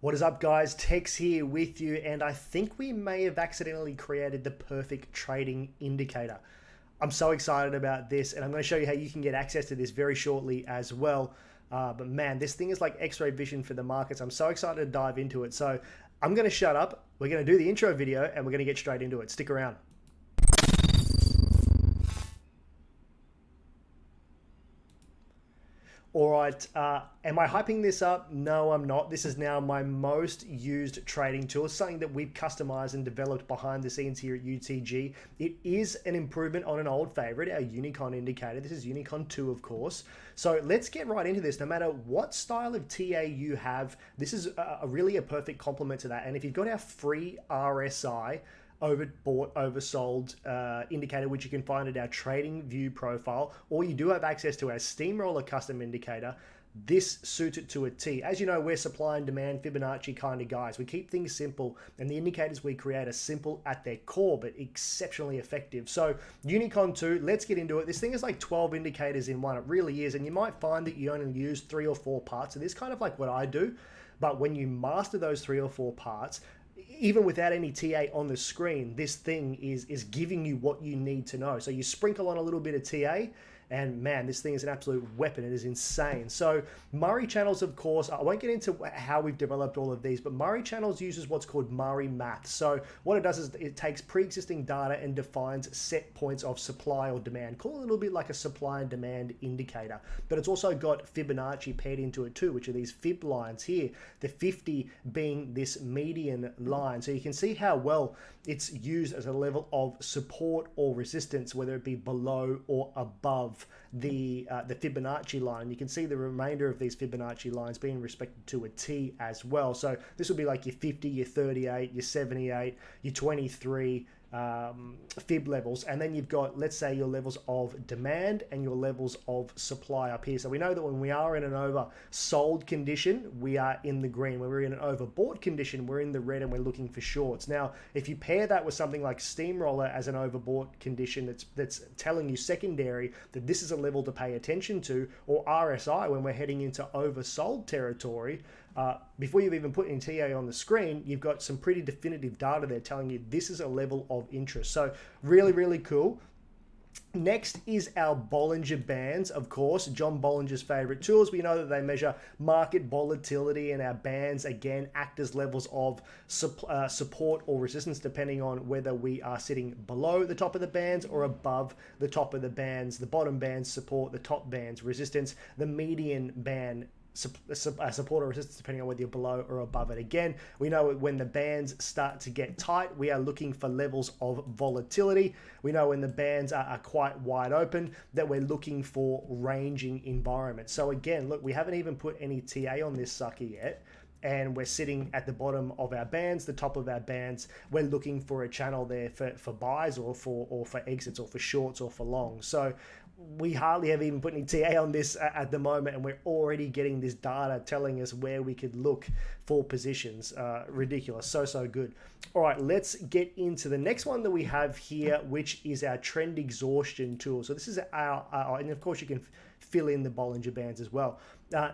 What is up, guys? Tex here with you, and I think we may have accidentally created the perfect trading indicator. I'm so excited about this, and I'm going to show you how you can get access to this very shortly as well. But man, this thing is like X-ray vision for the markets. I'm so excited to dive into it. So I'm going to shut up. We're going to do the intro video, and we're going to get straight into it. Stick around. All right, am I hyping this up? No, I'm not. This is now my most used trading tool. It's something that we've customized and developed behind the scenes here at UTG. It is an improvement on an old favorite, our UNICON indicator. This is UNICON 2, of course. So let's get right into this. No matter what style of TA you have, this is really a perfect complement to that. And if you've got our free RSI, overbought, oversold indicator, which you can find at our Tradingview profile, or you do have access to our Steamroller custom indicator, this suits it to a T. As you know, we're supply and demand Fibonacci kind of guys. We keep things simple, and the indicators we create are simple at their core, but exceptionally effective. So UNICON 2, let's get into it. This thing is like 12 indicators in one. It really is, and you might find that you only use 3 or 4 parts of this, kind of like what I do. But when you master those 3 or 4 parts, even without any TA on the screen, this thing is giving you what you need to know. So you sprinkle on a little bit of TA, and man, this thing is an absolute weapon. It is insane. So Murrey channels, of course, I won't get into how we've developed all of these, but Murrey channels uses what's called Murrey math. So what it does is it takes pre-existing data and defines set points of supply or demand. Call it a little bit like a supply and demand indicator, but it's also got Fibonacci paired into it too, which are these fib lines here, the 50 being this median line. So you can see how well it's used as a level of support or resistance, whether it be below or above the Fibonacci line. You can see the remainder of these Fibonacci lines being respected to a T as well. So this will be like your 50, your 38, your 78, your 23 fib levels, and then you've got, let's say, your levels of demand and your levels of supply up here. So we know that when we are in an oversold condition, we are in the green. When we're in an overbought condition, we're in the red, and we're looking for shorts. Now, if you pair that with something like Steamroller as an overbought condition, that's telling you secondary that this is a level to pay attention to, or RSI when we're heading into oversold territory, before you've even put any TA on the screen, you've got some pretty definitive data there telling you this is a level of interest. So really, really cool. Next is our Bollinger Bands, of course, John Bollinger's favorite tools. We know that they measure market volatility, and our bands, again, act as levels of support or resistance, depending on whether we are sitting below the top of the bands or above the top of the bands. The bottom bands support, the top bands resistance, the median band support or resistance, depending on whether you're below or above it. Again, we know when the bands start to get tight, we are looking for levels of volatility. We know when the bands are quite wide open that we're looking for ranging environments. So again, look, we haven't even put any TA on this sucker yet, and we're sitting at the bottom of our bands, the top of our bands. We're looking for a channel there for buys or for exits or for shorts or for longs. So we hardly have even put any TA on this at the moment, and we're already getting this data telling us where we could look for positions. Ridiculous. So good. All right, let's get into the next one that we have here, which is our trend exhaustion tool. So this is our and of course you can fill in the Bollinger Bands as well.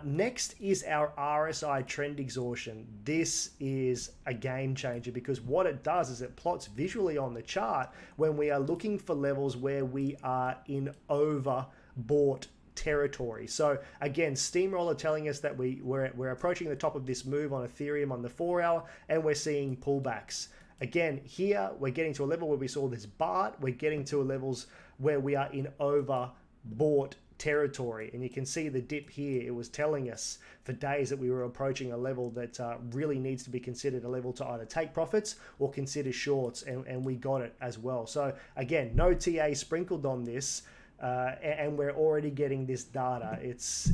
Next is our RSI trend exhaustion. This is a game changer, because what it does is it plots visually on the chart when we are looking for levels where we are in overbought territory. So again, Steamroller telling us that we're approaching the top of this move on Ethereum on the 4-hour, and we're seeing pullbacks. Again, here we're getting to a level where we saw this BART. We're getting to levels where we are in overbought territory, and you can see the dip here. It was telling us for days that we were approaching a level that really needs to be considered a level to either take profits or consider shorts, and we got it as well. So again, no TA sprinkled on this, and we're already getting this data. It's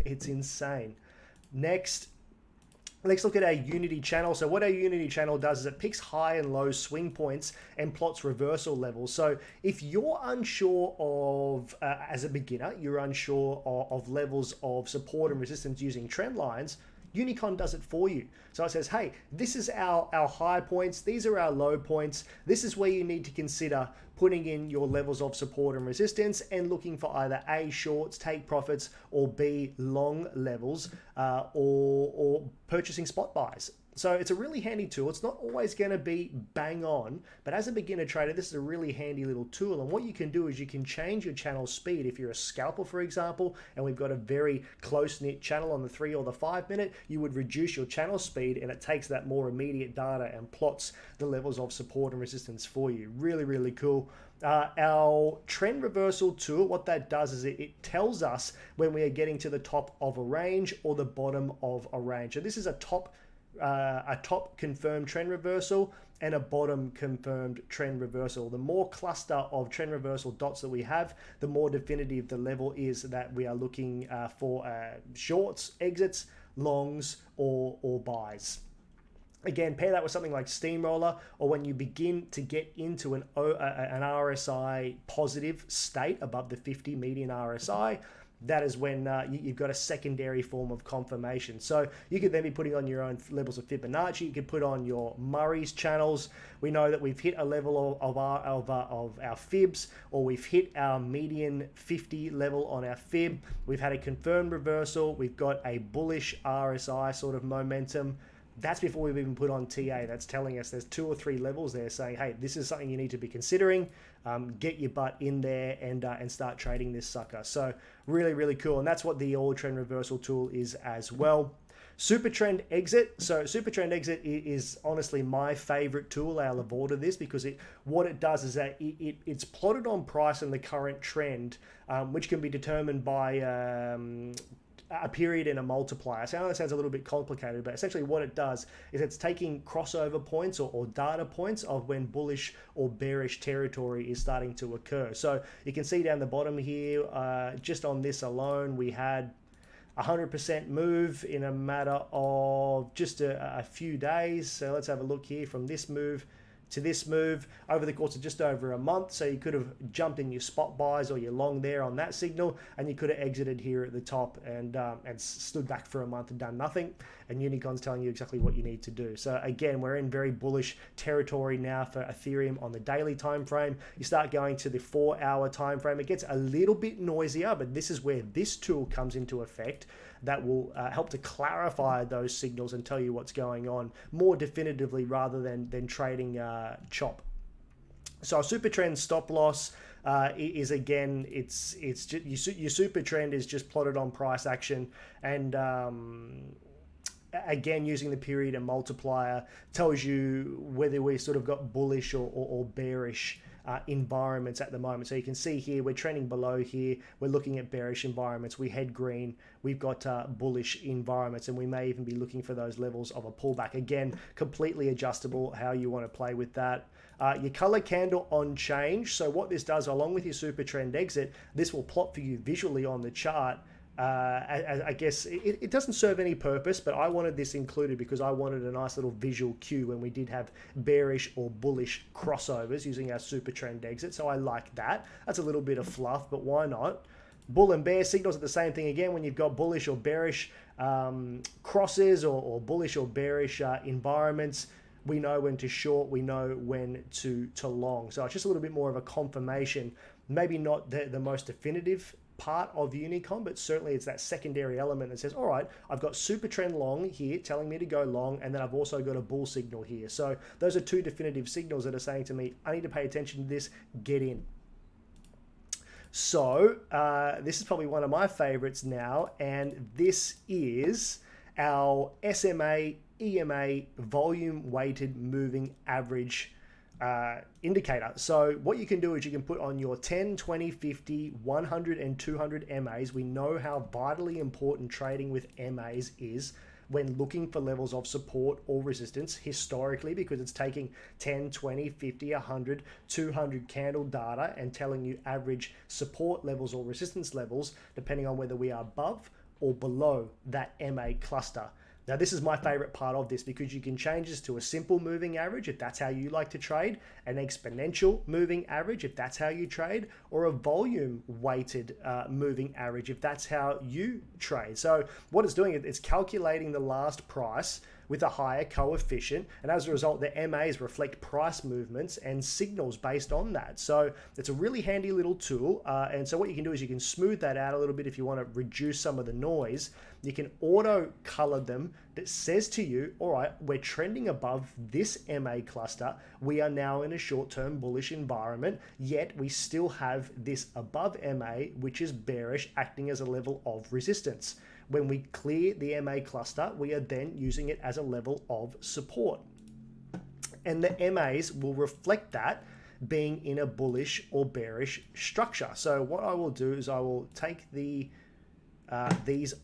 insane. Next, let's look at our Unity channel. So what our Unity channel does is it picks high and low swing points and plots reversal levels. So if you're unsure of, as a beginner, you're unsure of levels of support and resistance using trend lines, UNICON does it for you. So it says, hey, this is our high points, these are our low points, this is where you need to consider putting in your levels of support and resistance and looking for either A, shorts, take profits, or B, long levels, or purchasing spot buys. So it's a really handy tool. It's not always going to be bang on, but as a beginner trader, this is a really handy little tool. And what you can do is you can change your channel speed. If you're a scalper, for example, and we've got a very close-knit channel on the 3 or the 5 minute, you would reduce your channel speed and it takes that more immediate data and plots the levels of support and resistance for you. Really, really cool. Our trend reversal tool, what that does is it tells us when we are getting to the top of a range or the bottom of a range. So this is a top confirmed trend reversal and a bottom confirmed trend reversal. The more cluster of trend reversal dots that we have, the more definitive the level is that we are looking for shorts, exits, longs, or buys. Again, pair that with something like Steamroller, or when you begin to get into an RSI positive state above the 50 median RSI, that is when you've got a secondary form of confirmation. So you could then be putting on your own levels of Fibonacci. You could put on your Murray's channels. We know that we've hit a level of our Fibs, or we've hit our median 50 level on our Fib. We've had a confirmed reversal. We've got a bullish RSI sort of momentum. That's before we've even put on TA. That's telling us there's 2 or 3 levels there saying, hey, this is something you need to be considering. Get your butt in there and start trading this sucker. So really, really cool. And that's what the all trend reversal tool is as well. Supertrend exit. So Supertrend exit is honestly my favorite tool. I'll avoid this because what it does is that it's plotted on price and the current trend, which can be determined by a period and a multiplier. So I know that sounds a little bit complicated, but essentially what it does is it's taking crossover points or data points of when bullish or bearish territory is starting to occur. So you can see down the bottom here, just on this alone, we had 100% move in a matter of just a few days. So let's have a look here from this move to this move over the course of just over a month. So you could have jumped in your spot buys or your long there on that signal, and you could have exited here at the top and stood back for a month and done nothing. And UNICON's telling you exactly what you need to do. So again, we're in very bullish territory now for Ethereum on the daily time frame. You start going to the 4-hour time frame. It gets a little bit noisier, but this is where this tool comes into effect. That will help to clarify those signals and tell you what's going on more definitively rather than trading chop. So a super trend stop loss is again, it's just, your super trend is just plotted on price action, and again using the period and multiplier tells you whether we sort of got bullish or bearish environments at the moment. So you can see here we're trending below here, we're looking at bearish environments, we head green, we've got bullish environments, and we may even be looking for those levels of a pullback. Again, completely adjustable how you want to play with that. Your color candle on change. So what this does, along with your super trend exit, this will plot for you visually on the chart. I guess it doesn't serve any purpose, but I wanted this included because I wanted a nice little visual cue when we did have bearish or bullish crossovers using our super trend exit. So I like that. That's a little bit of fluff, but why not? Bull and bear signals are the same thing again. When you've got bullish or bearish crosses or bullish or bearish environments, we know when to short, we know when to long. So it's just a little bit more of a confirmation, maybe not the most definitive part of UNICON, but certainly it's that secondary element that says, all right, I've got super trend long here telling me to go long, and then I've also got a bull signal here. So those are 2 definitive signals that are saying to me, I need to pay attention to this, get in. So this is probably one of my favorites now, and this is our SMA EMA volume weighted moving average indicator. So what you can do is you can put on your 10, 20, 50, 100 and 200 MAs. We know how vitally important trading with MAs is when looking for levels of support or resistance historically, because it's taking 10, 20, 50, 100, 200 candle data and telling you average support levels or resistance levels depending on whether we are above or below that MA cluster. Now, this is my favorite part of this because you can change this to a simple moving average if that's how you like to trade, an exponential moving average if that's how you trade, or a volume weighted moving average if that's how you trade. So what it's doing, it's calculating the last price with a higher coefficient, and as a result the MAs reflect price movements and signals based on that. So it's a really handy little tool, and so what you can do is you can smooth that out a little bit if you want to reduce some of the noise. You can auto color them that says to you, all right, we're trending above this MA cluster, we are now in a short-term bullish environment, yet we still have this above MA which is bearish, acting as a level of resistance. When we clear the MA cluster, we are then using it as a level of support. And the MAs will reflect that being in a bullish or bearish structure. So what I will do is I will take these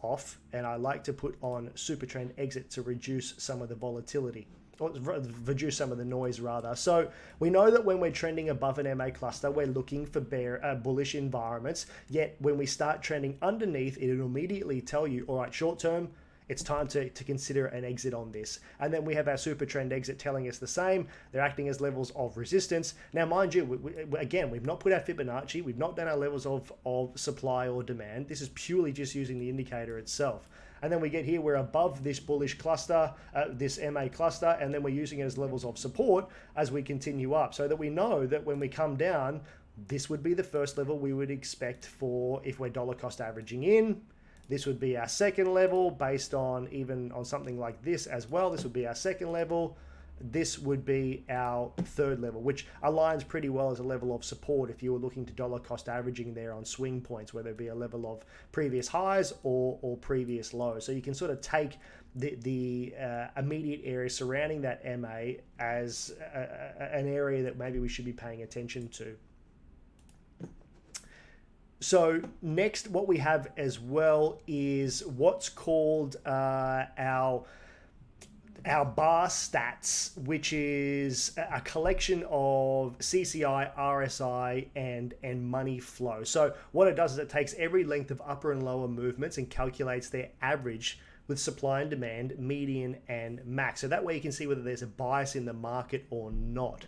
off, and I like to put on Supertrend exit to reduce some of the volatility, or reduce some of the noise rather. So we know that when we're trending above an MA cluster, we're looking for bullish environments, yet when we start trending underneath, it'll immediately tell you, all right, short term, it's time to consider an exit on this. And then we have our Supertrend exit telling us the same. They're acting as levels of resistance. Now, mind you, again, we've not put our Fibonacci, we've not done our levels of supply or demand. This is purely just using the indicator itself. And then we get here, we're above this bullish cluster, this MA cluster, and then we're using it as levels of support as we continue up, so that we know that when we come down, this would be the first level we would expect for if we're dollar cost averaging in. This would be our second level based on even on something like this as well. This would be our second level. This would be our third level, which aligns pretty well as a level of support if you were looking to dollar cost averaging there on swing points, whether it be a level of previous highs or previous lows. So you can sort of take the immediate area surrounding that MA as an area that maybe we should be paying attention to. So next, what we have as well is what's called our bar stats, which is a collection of CCI, RSI, and money flow. So what it does is it takes every length of upper and lower movements and calculates their average with supply and demand, median, and max. So that way you can see whether there's a bias in the market or not.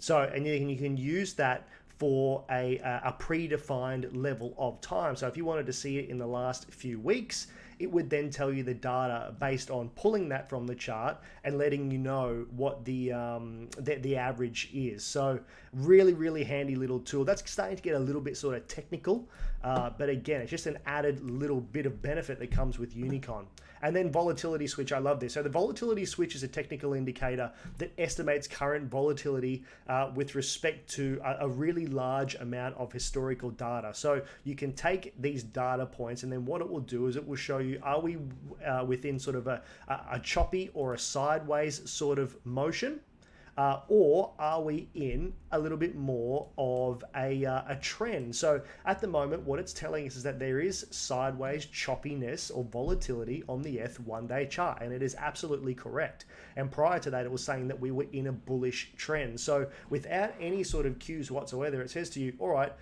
So, and you can use that for a predefined level of time. So if you wanted to see it in the last few weeks, it would then tell you the data based on pulling that from the chart and letting you know what the average is. So really handy little tool. That's starting to get a little bit sort of technical, but again, it's just an added little bit of benefit that comes with UNICON. And then volatility switch, I love this. So the volatility switch is a technical indicator that estimates current volatility with respect to a really large amount of historical data. So you can take these data points, and then what it will do is it will show you, are we within sort of a choppy or a sideways sort of motion? Or are we in a little bit more of a trend? So at the moment, what it's telling us is that there is sideways choppiness or volatility on the one-day chart, and it is absolutely correct. And prior to that, it was saying that we were in a bullish trend. So without any sort of cues whatsoever, it says to you, all right,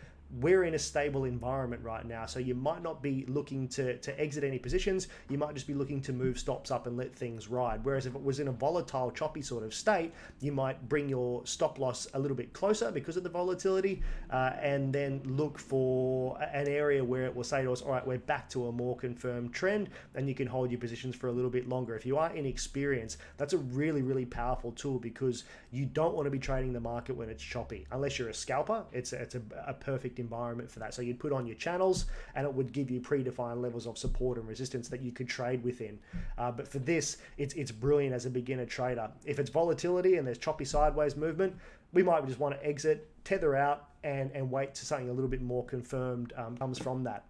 we're in a stable environment right now, so you might not be looking to exit any positions. You might just be looking to move stops up and let things ride. Whereas if it was in a volatile, choppy sort of state, you might bring your stop loss a little bit closer because of the volatility, and then look for an area where it will say to us, all right, we're back to a more confirmed trend, and you can hold your positions for a little bit longer. If you are inexperienced, that's a really powerful tool, because you don't want to be trading the market when it's choppy. Unless you're a scalper, it's a perfect environment for that. So you'd put on your channels and it would give you predefined levels of support and resistance that you could trade within. But for this, it's brilliant as a beginner trader. If it's volatility and there's choppy sideways movement, we might just want to exit, tether out, and wait to something a little bit more confirmed comes from that.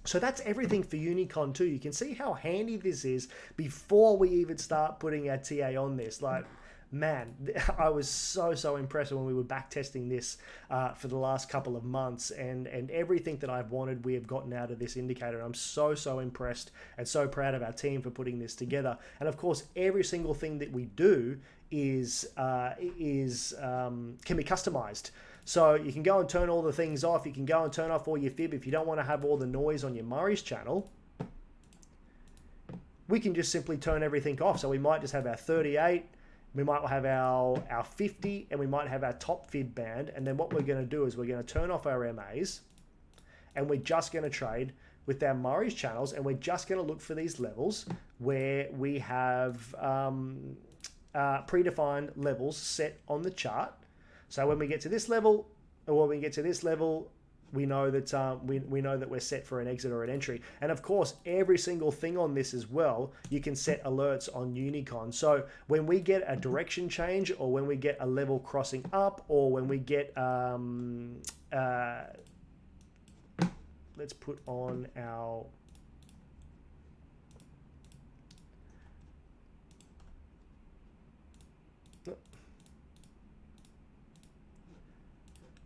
So that's everything for UNICON too. You can see how handy this is before we even start putting our TA on this. Like, man, I was so impressed when we were back testing this for the last couple of months, and everything that I've wanted we have gotten out of this indicator. And I'm so impressed and so proud of our team for putting this together. And of course, every single thing that we do is can be customized. So you can go and turn all the things off. You can go and turn off all your fib if you don't want to have all the noise on your Murray's channel. we can just simply turn everything off. So we might just have our 38, we might have our 50, and we might have our top fib band. And then what we're going to do is we're going to turn off our MAs, and we're just going to trade with our Murray's channels, and we're just going to look for these levels where we have predefined levels set on the chart. So when we get to this level, or when we get to this level, we know that we know that we're set for an exit or an entry. And of course, every single thing on this as well, you can set alerts on UNICON. So when we get a direction change, or when we get a level crossing up, or when we get let's put on our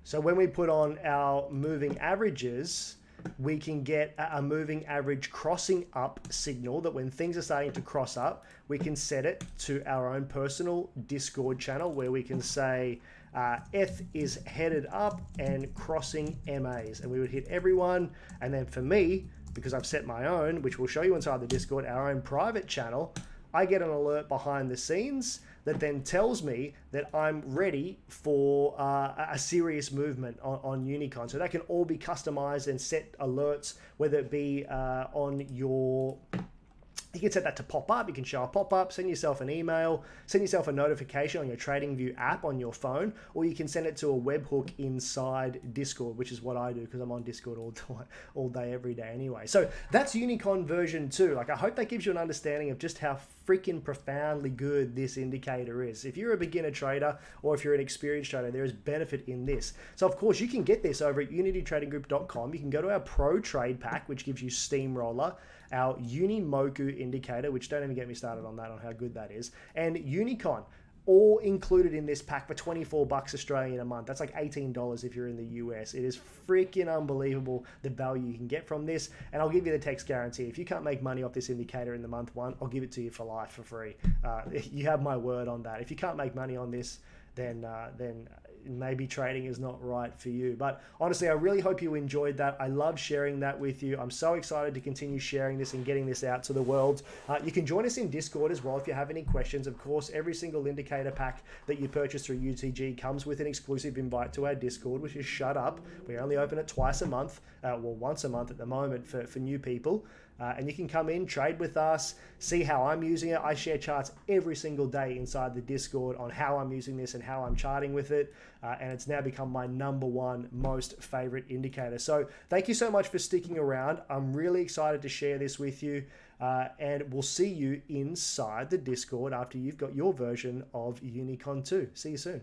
so when we put on our moving averages, we can get a moving average crossing up signal that when things are starting to cross up, we can set it to our own personal Discord channel where we can say F is headed up and crossing MAs, and we would hit everyone. And then for me, because I've set my own, which we'll show you inside the Discord, our own private channel, I get an alert behind the scenes that then tells me that I'm ready for a serious movement on UNICON. So that can all be customized and set alerts, whether it be on your... You can set that to pop up. You can show a pop up, send yourself an email, send yourself a notification on your Tradingview app on your phone, or you can send it to a webhook inside Discord, which is what I do because I'm on Discord all day, every day anyway. So that's UNICON version 2. Like, I hope that gives you an understanding of just how freaking profoundly good this indicator is. If you're a beginner trader or if you're an experienced trader, there is benefit in this. So of course you can get this over at unitytradinggroup.com. You can go to our Pro Trade Pack, which gives you Steamroller, our Unimoku indicator, which don't even get me started on that, on how good that is, and UNICON, all included in this pack for 24 bucks Australian a month. That's like $18 if you're in the US. It is freaking unbelievable the value you can get from this. And I'll give you the text guarantee. If you can't make money off this indicator in the month one, I'll give it to you for life for free. You have my word on that. If you can't make money on this, then maybe trading is not right for you. But honestly, I really hope you enjoyed that. I love sharing that with you. I'm so excited to continue sharing this and getting this out to the world. You can join us in Discord as well if you have any questions. Of course, every single indicator pack that you purchase through UTG comes with an exclusive invite to our Discord, which is shut up. We only open it twice a month, well, once a month at the moment for new people. And you can come in, trade with us, see how I'm using it. I share charts every single day inside the Discord on how I'm using this and how I'm charting with it. And it's now become my #1 most favorite indicator. So thank you so much for sticking around. I'm really excited to share this with you. And we'll see you inside the Discord after you've got your version of UNICON 2. See you soon.